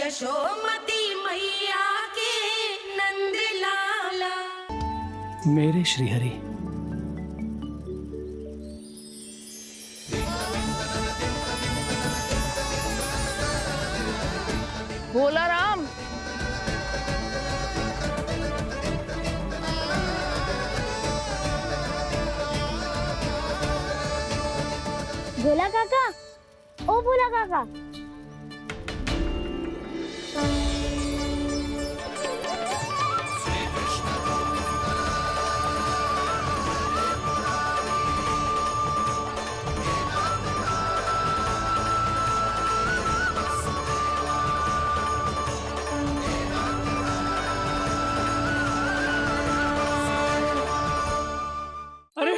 यशोमती मैया के नंद लाला। मेरे श्रीहरि, भोला राम, भोला काका, ओ भोला काका। अरे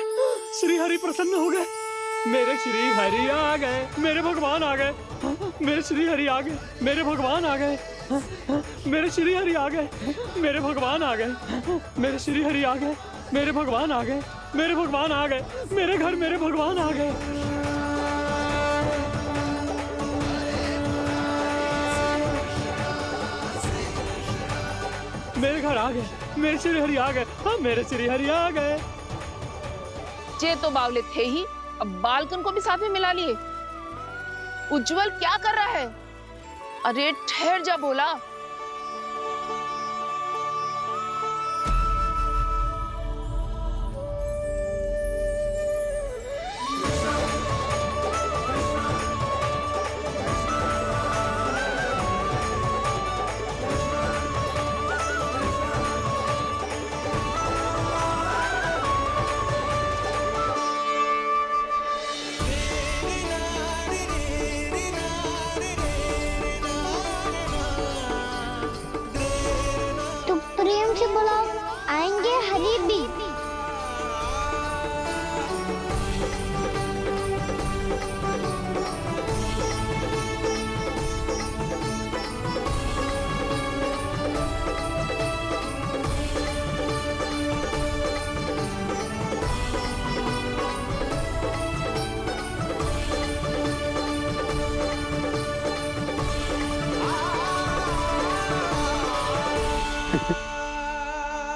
श्रीहरि प्रसन्न हो गए। मेरे श्री हरि आ गए, मेरे भगवान आ गए। मेरे श्री हरि आ गए, मेरे भगवान आ गए। मेरे श्री हरि आ गए, मेरे भगवान आ गए। मेरे श्री हरि आ गए, मेरे भगवान आ गए। मेरे भगवान आ गए, मेरे घर मेरे भगवान आ गए। मेरे घर आ गए, मेरे श्री हरि आ गए। हाँ, मेरे श्री हरि आ गए। जे तो बावले थे ही, अब बालकन को भी साथ में मिला लिए। उज्जवल क्या कर रहा है? अरे ठहर जा भोला। तुम प्रेम से बुलाओ, आएंगे हरि भी।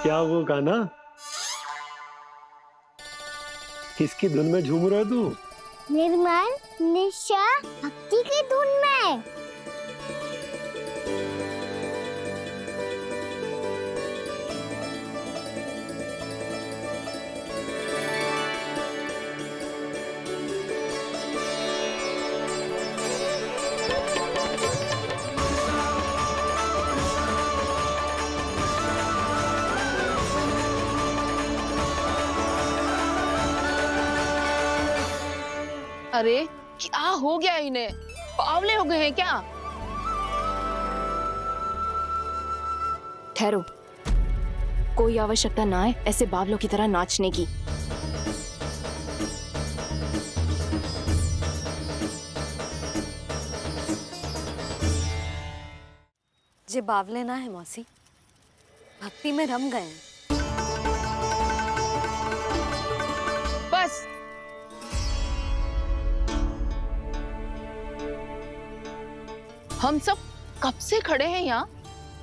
क्या वो गाना? किसकी धुन में झूम रहा है तू? निर्मल निशा भक्ति की धुन में। अरे क्या हो गया इन्हें? बावले हो गए हैं क्या? ठहरो, कोई आवश्यकता ना है ऐसे बावलों की तरह नाचने की। जे बावले ना है मौसी, भक्ति में रम गए हैं। बस हम सब कब से खड़े हैं यहाँ,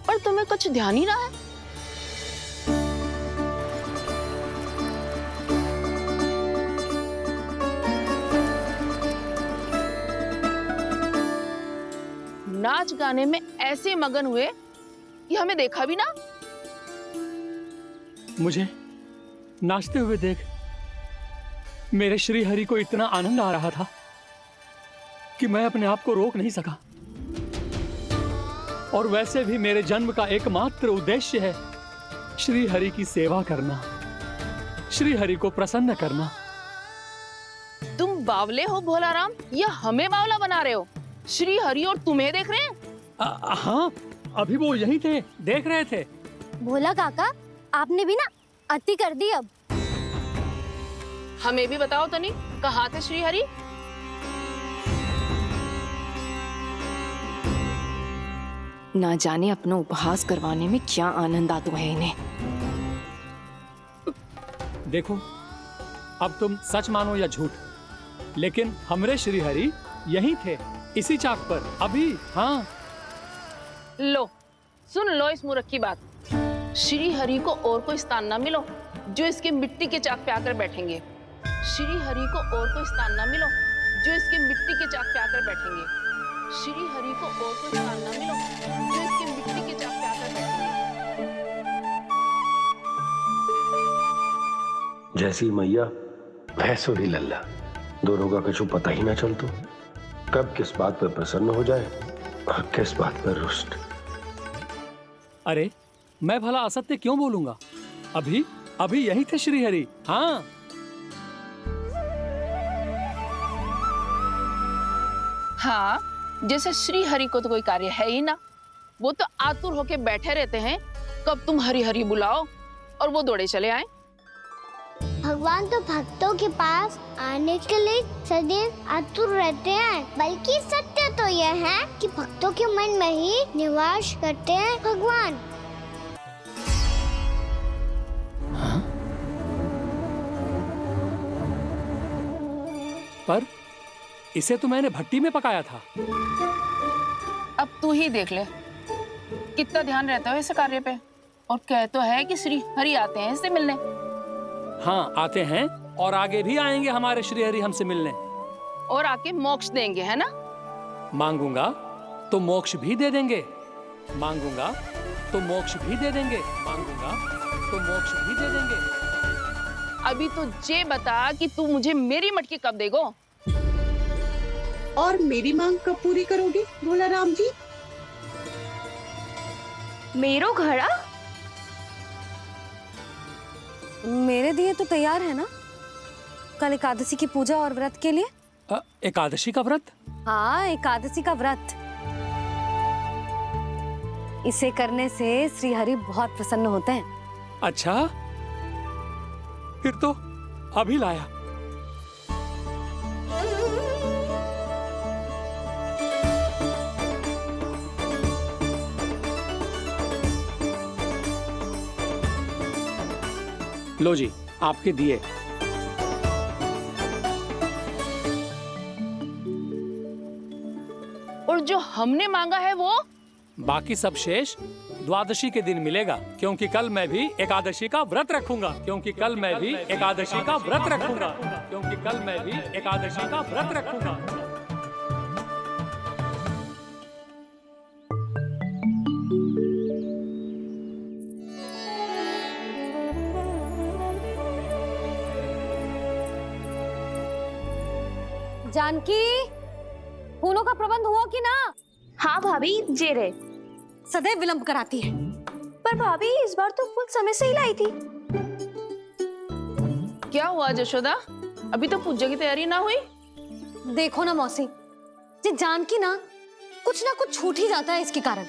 पर तुम्हें कुछ ध्यान ही रहा है। नाच गाने में ऐसे मगन हुए कि हमें देखा भी ना। मुझे नाचते हुए देख मेरे श्री हरि को इतना आनंद आ रहा था कि मैं अपने आप को रोक नहीं सका। और वैसे भी मेरे जन्म का एकमात्र उद्देश्य है श्री हरि की सेवा करना, श्री हरि को प्रसन्न करना। तुम बावले हो भोला राम, या हमें बावला बना रहे हो? श्री हरि और तुम्हें देख रहे हैं। हाँ, अभी वो यहीं थे, देख रहे थे। भोला काका, आपने भी ना अति कर दी। अब हमें भी बताओ तनी, कहाँ थे श्री हरि? ना जाने अपना उपहास करवाने में क्या आनंद आता है इन्हें। देखो, अब तुम सच मानो या झूठ, लेकिन हमरे श्री हरि यहीं थे, इसी चाक पर अभी। हाँ, लो, सुन लो इस मूर्ख की बात। श्री हरि को और कोई स्थान ना मिलो जो इसके मिट्टी के चाक पे आकर बैठेंगे। श्री हरि को और कोई स्थान ना मिलो जो इसके मिट्टी के चाक पे आकर बैठेंगे। श्री हरि को और कोई स्थान ना मिलो जो इसके मिट्टी के चाक पे आकर बैठेंगे। जैसी मैया भैंसुरी लल्ला, दोनों का कुछ पता ही ना चलतो, कब किस बात पर प्रसन्न हो जाए और किस बात पर रुष्ट। अरे मैं भला असत्य क्यों बोलूंगा? अभी अभी यही थे श्री हरि। हाँ, हाँ, जैसे श्री हरि को तो कोई कार्य है ही ना, वो तो आतुर होके बैठे रहते हैं कब तुम हरि हरि बुलाओ और वो दौड़े चले आए। भगवान तो भक्तों के पास आने के लिए सदैव आतुर रहते हैं, बल्कि सत्य तो यह है कि भक्तों के मन में ही निवास करते हैं भगवान। पर इसे तो मैंने भट्टी में पकाया था। अब तू ही देख ले कितना ध्यान रहता है इस कार्य पे, और कह तो है कि श्री हरि आते हैं इससे मिलने। हाँ, आते हैं और आगे भी आएंगे हमारे श्री हरि हमसे मिलने, और आके मोक्ष देंगे, है ना? मांगूंगा तो मोक्ष भी दे देंगे, मांगूंगा तो मोक्ष भी दे देंगे, मांगूंगा तो मोक्ष भी दे देंगे। अभी तो ये बता कि तू मुझे मेरी मटकी कब देगो? और मेरी मांग कब पूरी करोगे भोला राम जी? मेरो घड़ा मेरे दिए तो तैयार है ना, कल एकादशी की पूजा और व्रत के लिए। एकादशी का व्रत? हाँ, एकादशी का व्रत। इसे करने से श्री हरि बहुत प्रसन्न होते हैं। अच्छा, फिर तो अभी लाया। लो जी, आपके दिए। और जो हमने मांगा है वो? बाकी सब शेष द्वादशी के दिन मिलेगा, क्योंकि कल मैं भी एकादशी का व्रत रखूंगा, क्योंकि कल मैं भी एकादशी का व्रत रखूंगा, क्योंकि कल मैं भी एकादशी का व्रत रखूंगा। जानकी, फूलों का प्रबंध हुआ कि ना? हाँ भाभी, जे रे। सदैव विलंब कराती है। पर भाभी इस बार तो फूल समय से ही लाई थी। क्या हुआ जशोदा, अभी तो पूजा की तैयारी ना हुई? देखो ना मौसी, ये जानकी ना कुछ छूट ही जाता है इसके कारण।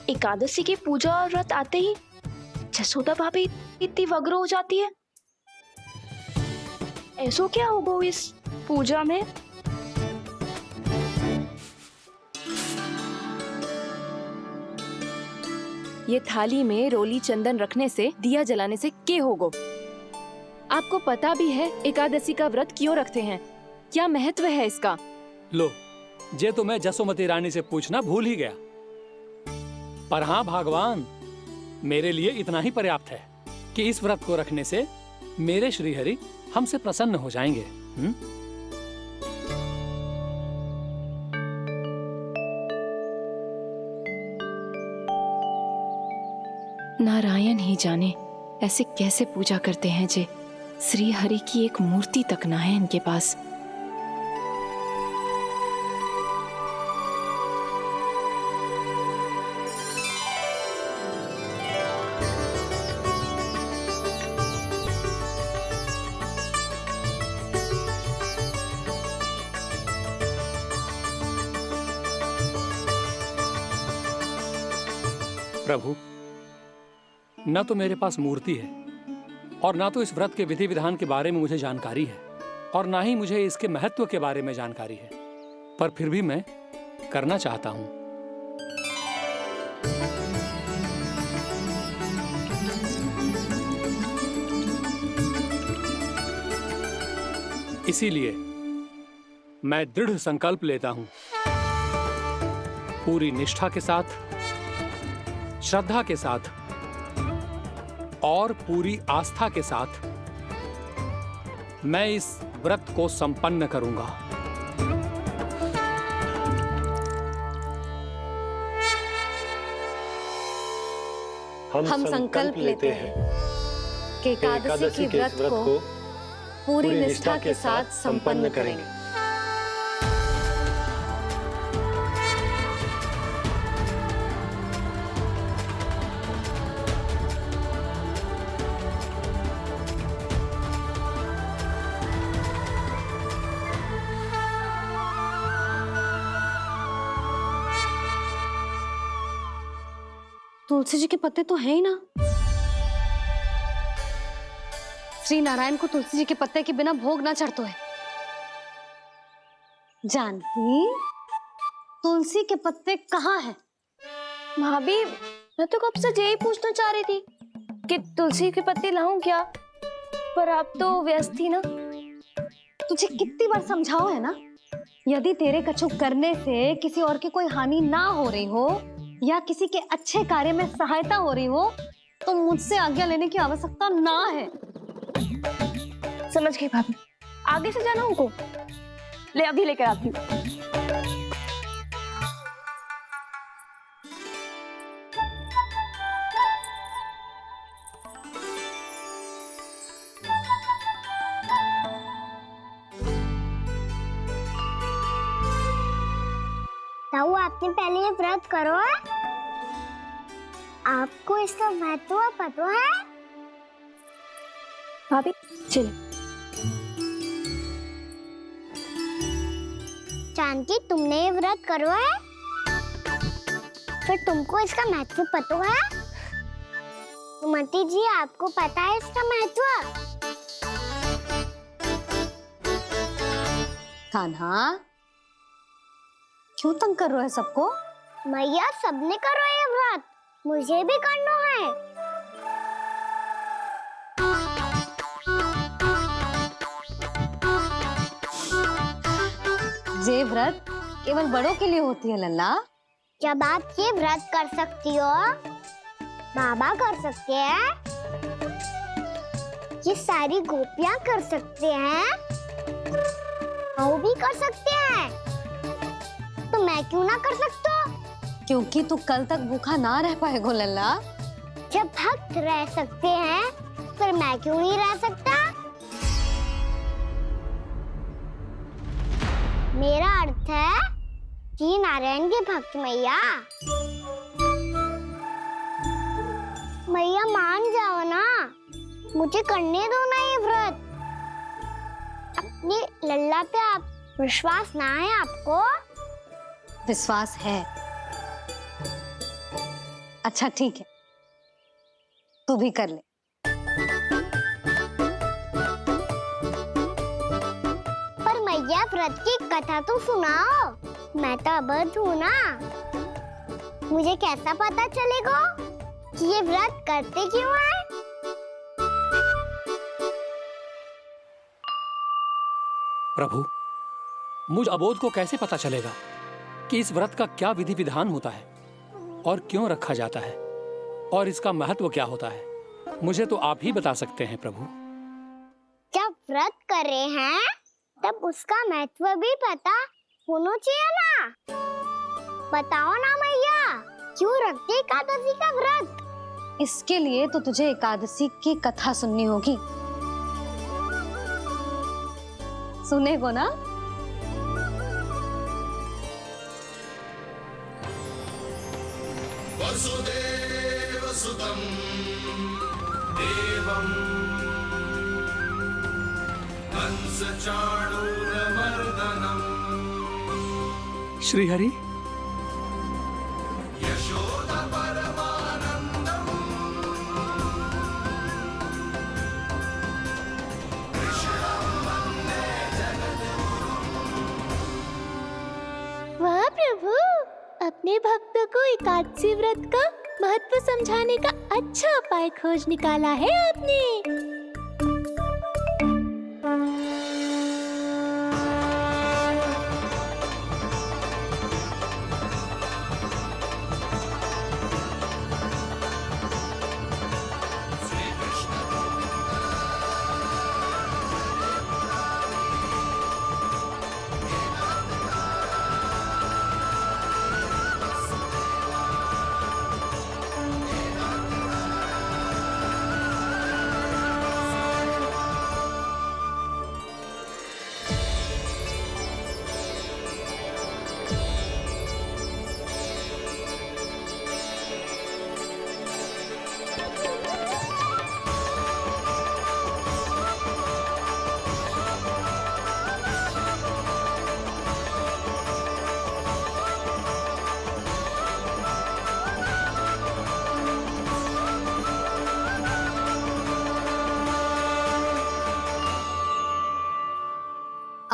एकादशी की पूजा और व्रत आते ही जसोदा भाभी इतनी वग्र हो जाती है। ऐसो क्या होगा इस पूजा में? ये थाली में रोली चंदन रखने से, दिया जलाने से के होगो? आपको पता भी है एकादशी का व्रत क्यों रखते हैं, क्या महत्व है इसका? लो, जे तो मैं जसोमती रानी से पूछना भूल ही गया। पर हाँ भगवान, मेरे लिए इतना ही पर्याप्त है कि इस व्रत को रखने से मेरे श्री हरि हमसे प्रसन्न हो जाएंगे। नारायण ही जाने ऐसे कैसे पूजा करते हैं जे श्री हरि की एक मूर्ति तक ना है इनके पास। प्रभु, न तो मेरे पास मूर्ति है और ना तो इस व्रत के विधि विधान के बारे में मुझे जानकारी है, और ना ही मुझे इसके महत्व के बारे में जानकारी है, पर फिर भी मैं करना चाहता हूं। इसीलिए मैं दृढ़ संकल्प लेता हूं पूरी निष्ठा के साथ, श्रद्धा के साथ और पूरी आस्था के साथ मैं इस व्रत को संपन्न करूंगा। हम संकल्प लेते हैं कि एकादशी के व्रत को पूरी निष्ठा के साथ संपन्न करेंगे। तुलसी जी के पत्ते तो हैं ही ना। श्री नारायण को तुलसी जी के पत्ते के बिना भोग ना चढ़तो है। जानकी, तुलसी के पत्ते कहाँ हैं? भाभी, मैं तो कब से यही पूछना चाह रही थी कि तुलसी के पत्ते लाऊं क्या, पर आप तो व्यस्त थी ना। तुझे कितनी बार समझाओ है ना, यदि तेरे कछु करने से किसी और की कोई हानि ना हो रही हो या किसी के अच्छे कार्य में सहायता हो रही हो तो मुझसे आज्ञा लेने की आवश्यकता ना है। समझ गई भाभी, आगे से जाना उनको। ले अभी लेकर आती हूँ। ताऊ, आपने पहले ये व्रत करो है? आपको इसका महत्व पता है? भाभी चल। जानकी, तुमने ये व्रत करो है? फिर तुमको इसका महत्व पता है? सुमति जी, आपको पता है इसका महत्व? कान्हा, क्यों तंग कर रहे हो सबको? मैया, सबने करो ये व्रत, मुझे भी करना है। ये व्रत केवल बड़ों के लिए होती है लल्ला। जब आप ये व्रत कर सकती हो, बाबा कर सकते हैं, ये सारी गोपियां कर सकते हैं, वो भी कर सकते हैं, तो मैं क्यों ना कर सकता? क्योंकि तू कल तक भूखा ना रह पाएगो लल्ला। जब भक्त रह सकते हैं, फिर मैं क्यों नहीं रह सकता? मेरा अर्थ है कि नारायण के भक्त मैया, मैया मान जाओ ना, मुझे करने दो ना ये व्रत। अपनी लल्ला पे आप विश्वास ना है आपको? विश्वास है। अच्छा ठीक है, तू भी कर ले। पर मैया, व्रत की कथा तो सुनाओ, मैं तो अबध हूँ ना। मुझे कैसा पता चलेगा कि ये व्रत करते क्यों हैं? प्रभु, मुझ अबोध को कैसे पता चलेगा कि इस व्रत का क्या विधि विधान होता है और क्यों रखा जाता है और इसका महत्व क्या होता है? मुझे तो आप ही बता सकते हैं प्रभु। जब व्रत कर रहे हैं तब उसका महत्व भी पता होना चाहिए ना। बताओ ना मैया, क्यों रखते एकादशी का व्रत? इसके लिए तो तुझे एकादशी की कथा सुननी होगी। सुनेगो ना? वसुदेव सुतं देवं कंस चाणूरमर्दनम् श्रीहरि, यशोदा परमानन्दम् कृष्णं वन्दे जगद्गुरुम्। वाह प्रभु, अपने भक्तों को एकादशी व्रत का महत्व समझाने का अच्छा उपाय खोज निकाला है आपने।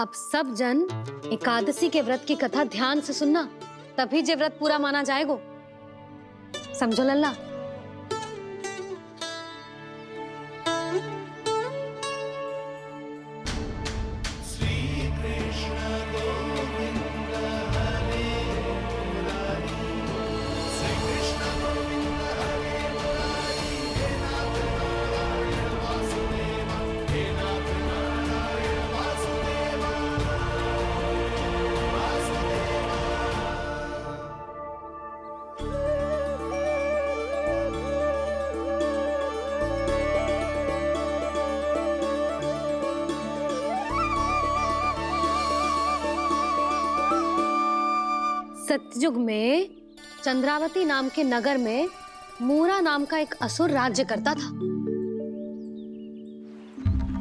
अब सब जन एकादशी के व्रत की कथा ध्यान से सुनना, तभी जे व्रत पूरा माना जाएगा। समझो लल्ला? सतयुग में चंद्रावती नाम के नगर में मूरा नाम का एक असुर राज्य करता था।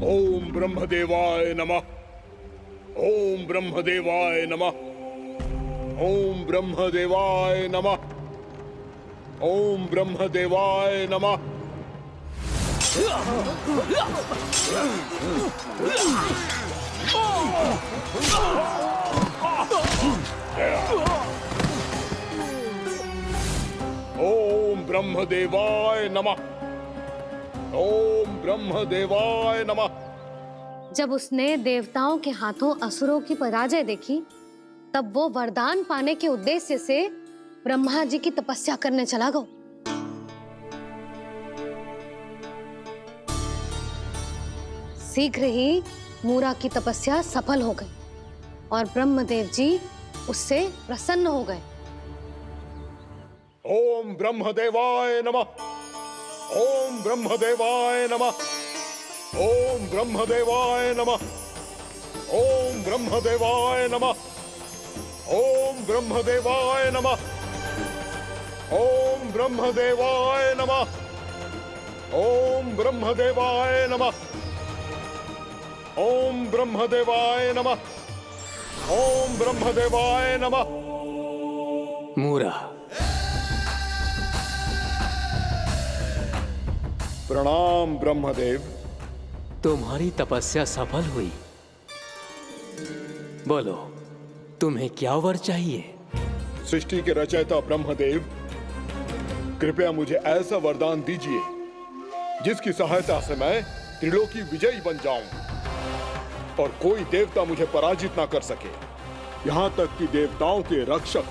ओम ब्रह्मदेवाय नमः। ओम ब्रह्मदेवाय नमः। ओम ब्रह्मदेवाय नमः। ओम ब्रह्मदेवाय नमः। ओम ब्रह्मदेवाय नमः। ओम ब्रह्मदेवाय नमः। जब उसने देवताओं के हाथों असुरों की पराजय देखी, तब वो वरदान पाने के उद्देश्य से ब्रह्मा जी की तपस्या करने चला गया। शीघ्र ही मूरा की तपस्या सफल हो गई और ब्रह्मदेव जी उससे प्रसन्न हो गए। ओम ब्रह्मदेवाय नमः। ओम ब्रह्मदेवाय नमः। ओम ब्रह्मदेवाय नमः। ओम ब्रह्मदेवाय नमः। ओम ब्रह्मदेवाय नमः। ओम ब्रह्मदेवाय नमः। ओम ब्रह्मदेवाय नमः। ओम ब्रह्मदेवाय नमः। ओम ब्रह्मदेवाय नमः। मूरा, प्रणाम ब्रह्मदेव। तुम्हारी तपस्या सफल हुई। बोलो, तुम्हें क्या वर चाहिए? सृष्टि के रचयिता ब्रह्मदेव, कृपया मुझे ऐसा वरदान दीजिए जिसकी सहायता से मैं त्रिलोकी विजयी बन जाऊं और कोई देवता मुझे पराजित ना कर सके। यहां तक कि देवताओं के रक्षक,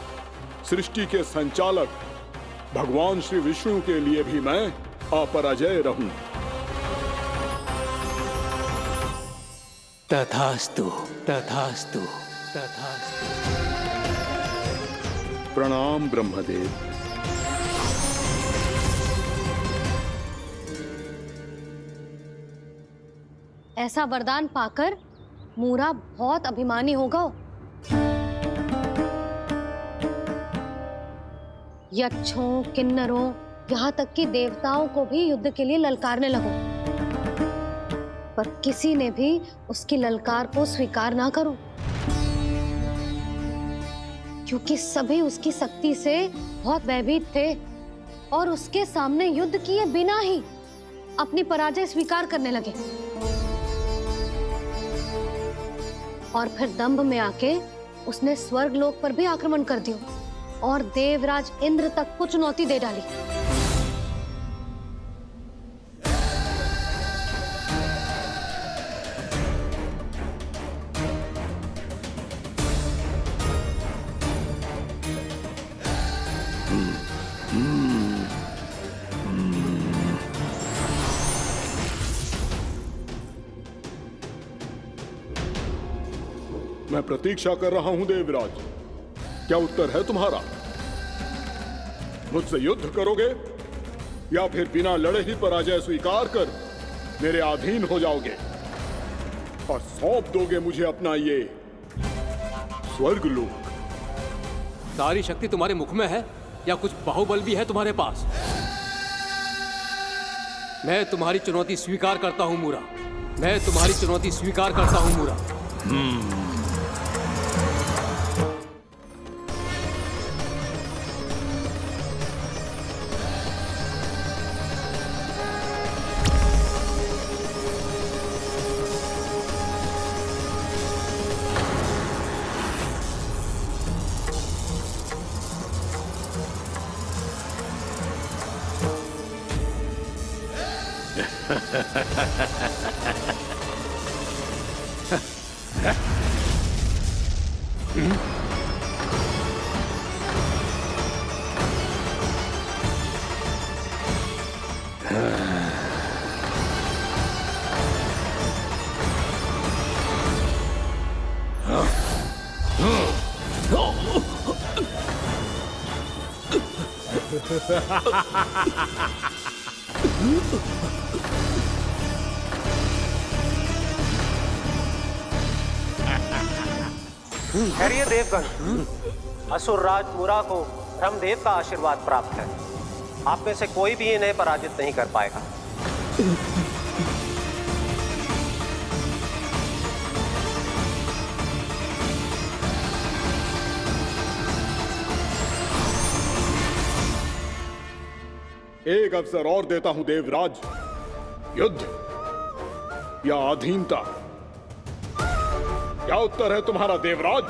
सृष्टि के संचालक भगवान श्री विष्णु के लिए भी मैं अपराजय रहूं। तथास्तु, तथास्तु, तथास्तु। प्रणाम ब्रह्मदेव। ऐसा वरदान पाकर मूरा बहुत अभिमानी होगा। यक्षों, किन्नरों, यहाँ तक कि देवताओं को भी युद्ध के लिए ललकारने लगो, पर किसी ने भी उसकी ललकार को स्वीकार ना करो, क्योंकि सभी उसकी शक्ति से बहुत भयभीत थे और उसके सामने युद्ध किए बिना ही अपनी पराजय स्वीकार करने लगे और फिर दंभ में आके उसने स्वर्ग लोक पर भी आक्रमण कर दिया और देवराज इंद्र तक को चुनौती दे डाली। मैं प्रतीक्षा कर रहा हूं देवराज। क्या उत्तर है तुम्हारा? मुझसे युद्ध करोगे या फिर बिना लड़े ही पराजय स्वीकार कर मेरे अधीन हो जाओगे और सौंप दोगे मुझे अपना ये स्वर्ग लोक? सारी शक्ति तुम्हारे मुख में है या कुछ बाहुबल भी है तुम्हारे पास? मैं तुम्हारी चुनौती स्वीकार करता हूं मूरा। मैं तुम्हारी चुनौती स्वीकार करता हूं मूरा। खैरियत देवगण, असुरराज मुरा को ब्रह्मदेव का आशीर्वाद प्राप्त है। आप में से कोई भी इन्हें पराजित नहीं कर पाएगा। एक अवसर और देता हूं देवराज, युद्ध या अधीनता, क्या उत्तर है तुम्हारा देवराज?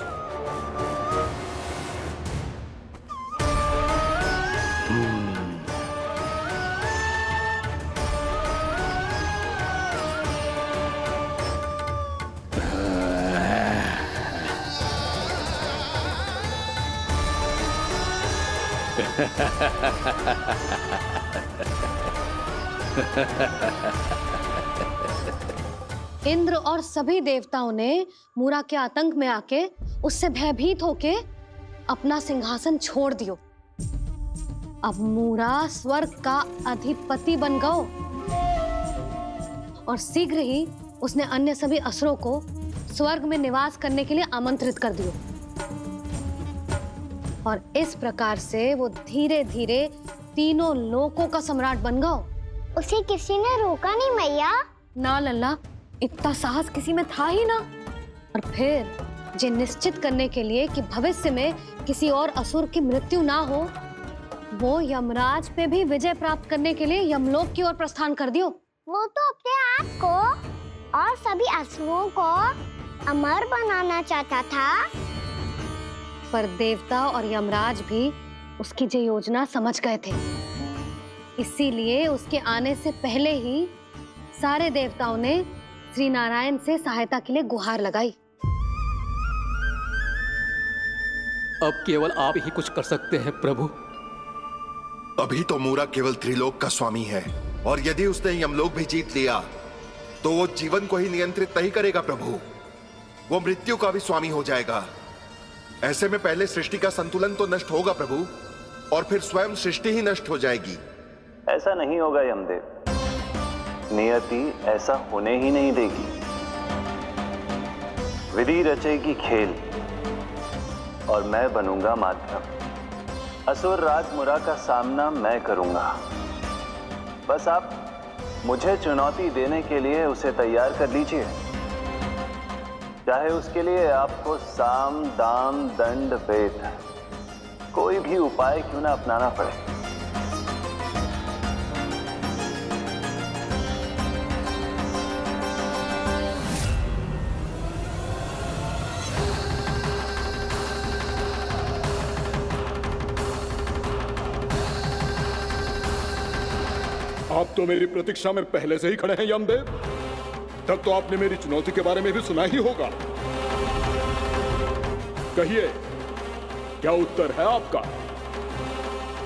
इंद्र और सभी देवताओं ने मूरा के आतंक में आके उससे भयभीत होके अपना सिंहासन छोड़ दियो। अब मूरा स्वर्ग का अधिपति बन गयो और शीघ्र ही उसने अन्य सभी असुरों को स्वर्ग में निवास करने के लिए आमंत्रित कर दियो। और इस प्रकार से वो धीरे धीरे तीनों लोकों का सम्राट बन गयो। उसे किसी ने रोका नहीं मैया। ना लल्ला, इतना साहस किसी में था ही ना। और फिर ये निश्चित करने के लिए कि भविष्य में किसी और असुर की मृत्यु ना हो, वो यमराज पे भी विजय प्राप्त करने के लिए यमलोक की ओर प्रस्थान कर दियो। वो तो अपने आप को और सभी असुरों को अमर बनाना चाहता था। पर देवता और यमराज भी उसकी ये योजना समझ गए थे। इसीलिए उसके आने से पहले ही सारे देवताओं ने श्री नारायण से सहायता के लिए गुहार लगाई। अब केवल आप ही कुछ कर सकते हैं प्रभु। अभी तो मूरा केवल त्रिलोक का स्वामी है, और यदि उसने यमलोक भी जीत लिया तो वो जीवन को ही नियंत्रित नहीं करेगा प्रभु, वो मृत्यु का भी स्वामी हो जाएगा। ऐसे में पहले सृष्टि का संतुलन तो नष्ट होगा प्रभु, और फिर स्वयं सृष्टि ही नष्ट हो जाएगी। ऐसा नहीं होगा यमदेव, नियति ऐसा होने ही नहीं देगी। विधि रचेगी खेल और मैं बनूंगा माध्यम। असुर राज मुरा का सामना मैं करूंगा। बस आप मुझे चुनौती देने के लिए उसे तैयार कर लीजिए, चाहे उसके लिए आपको साम दाम दंड भेद कोई भी उपाय क्यों ना अपनाना पड़े। आप तो मेरी प्रतीक्षा में पहले से ही खड़े हैं यमदेव। तब तो आपने मेरी चुनौती के बारे में भी सुना ही होगा। कहिए, क्या उत्तर है आपका?